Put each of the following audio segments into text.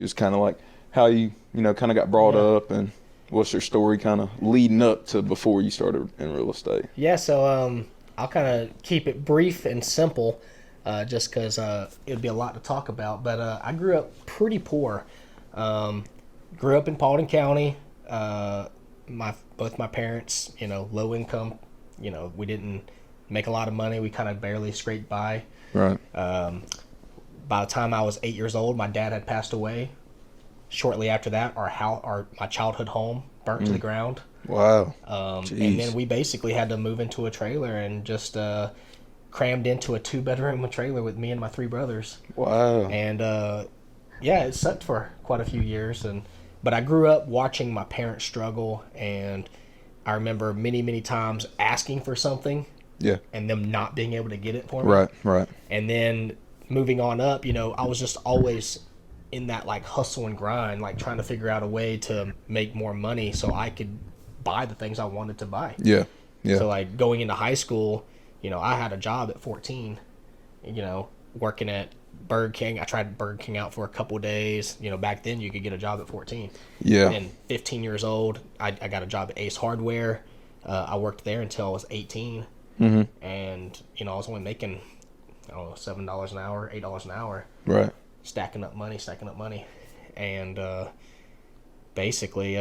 Just kind of like how you kind of got brought up, and what's your story kind of leading up to before you started in real estate? Yeah, so I'll kind of keep it brief and simple, just because it'd be a lot to talk about. But I grew up pretty poor. Um, Grew up in Paulding County. My both my parents, low income. We didn't make a lot of money. We kind of barely scraped by. Right. By the time I was 8 years old, my dad had passed away. Shortly after that, my childhood home burnt to the ground. Wow. And then Jeez. we basically had to move into a trailer and just crammed into a 2 bedroom trailer with me and my three brothers. Wow. And yeah, it sucked for quite a few years. But I grew up watching my parents struggle, and I remember many, many times asking for something Yeah. and them not being able to get it for me. Right. Right. And then moving on up, I was just always in that like hustle and grind, like trying to figure out a way to make more money so I could buy the things I wanted to buy. Yeah. Yeah. So like going into high school, I had a job at 14, working at Burger King. I tried Burger King out for a couple of days. Back then you could get a job at 14. Yeah. And 15 years old, I got a job at Ace Hardware. I worked there until I was 18. Mm-hmm. And, I was only making, I don't know, $7 an hour, $8 an hour, Right. stacking up money. And basically,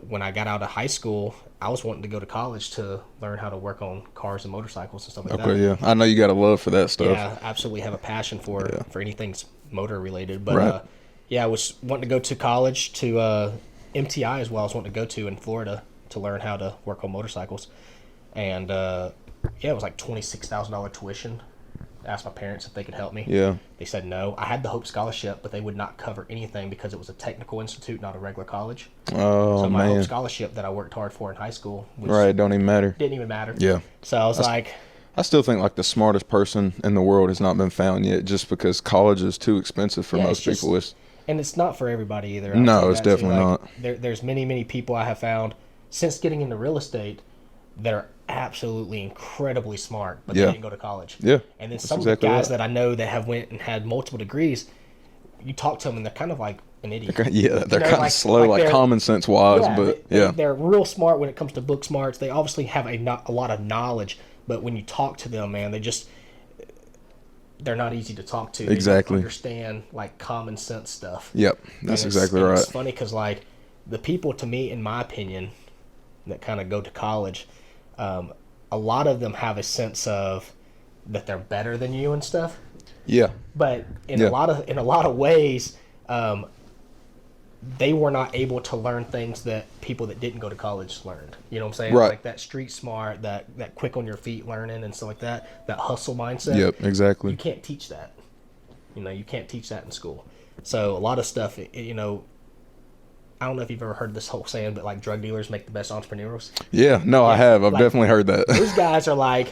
when I got out of high school, I was wanting to go to college to learn how to work on cars and motorcycles and stuff like that. Okay. Yeah. I know you got a love for that stuff. Yeah, absolutely have a passion for anything's motor related. But Right. yeah, I was wanting to go to college to MTI as well. I was wanting to go to in Florida to learn how to work on motorcycles. And yeah, it was like $26,000 tuition. I asked my parents if they could help me. Yeah. They said no. I had the Hope Scholarship, but they would not cover anything because it was a technical institute, not a regular college. Oh So my Hope man. Scholarship that I worked hard for in high school Right. Don't even matter. didn't even matter. Yeah. So I was like, I still think like the smartest person in the world has not been found yet, just because college is too expensive for Yeah, most it's people. It's and it's not for everybody either. No, I'll say it's that too. definitely not. There's many, many people I have found since getting into real estate that are absolutely incredibly smart, but Yeah. they didn't go to college. Yeah, And then that's some exactly of the guys right. that I know that have went and had multiple degrees, you talk to them and they're kind of like an idiot. Yeah, they're know, kind of like- slow, like like they're- common sense wise, Yeah, but they, yeah, they're real smart when it comes to book smarts. They obviously have a lot of knowledge, but when you talk to them, man, they're not easy to talk to. They Exactly. don't understand like common sense stuff. yep, that's And exactly and right. It's funny because, like, the people, to me, in my opinion, that kind of go to college, a lot of them have a sense of that they're better than you and stuff. Yeah, But in Yeah. a lot of ways, they were not able to learn things that people that didn't go to college learned. You know what I'm saying? Right. Like that street smart, that quick on your feet learning and stuff like that. That hustle mindset. yep, You exactly. can't teach that. You can't teach that in school. So a lot of stuff, I don't know if you've ever heard this whole saying, but like drug dealers make the best entrepreneurs. Yeah, no, I Yeah, have. I've like- definitely heard that. Those guys are like,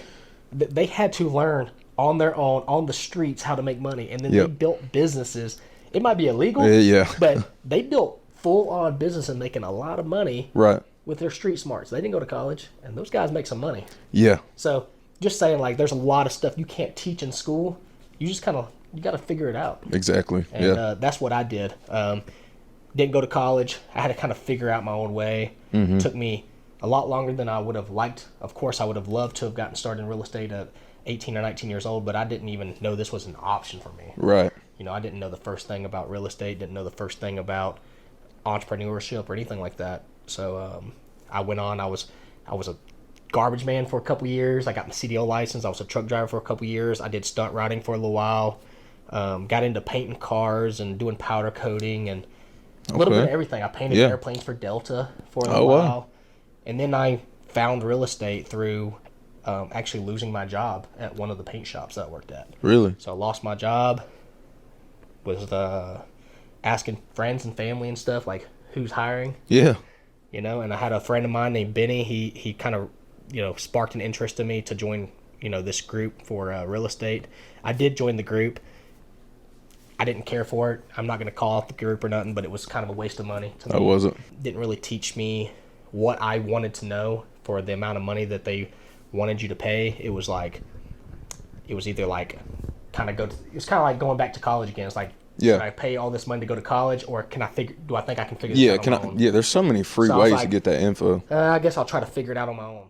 they had to learn on their own, on the streets, how to make money. And then they Yep. built businesses. It might be illegal, Yeah. but they built full-on business and making a lot of money Right. with their street smarts. They didn't go to college, and those guys make some money. Yeah. So just saying, like, there's a lot of stuff you can't teach in school. You just you got to figure it out. Exactly. And Yeah. that's what I did. Didn't go to college. I had to kind of figure out my own way. Mm-hmm. Took me a lot longer than I would have liked. Of course, I would have loved to have gotten started in real estate at 18 or 19 years old, but I didn't even know this was an option for me. Right. I didn't know the first thing about real estate, didn't know the first thing about entrepreneurship or anything like that. So I went on. I was a garbage man for a couple years. I got my CDL license. I was a truck driver for a couple years. I did stunt riding for a little while. Got into painting cars and doing powder coating and a little bit Okay. of everything. I painted Yeah. airplanes for Delta for a Oh, little wow. while. And then I found real estate through actually losing my job at one of the paint shops that I worked at. Really. So I lost my job, was asking friends and family and stuff, like, who's hiring? Yeah. And I had a friend of mine named Benny. He kind of, sparked an interest in me to join, this group for real estate. I did join the group. I didn't care for it. I'm not going to call out the group or nothing, but it was kind of a waste of money to me. Oh, was it? Didn't really teach me what I wanted to know for the amount of money that they wanted you to pay. It was either like it was kind of like going back to college again. It's like Yeah. Should I pay all this money to go to college, or do I think I can figure this Yeah, out on my own? there's so many free So I was ways like, to get that info. I guess I'll try to figure it out on my own.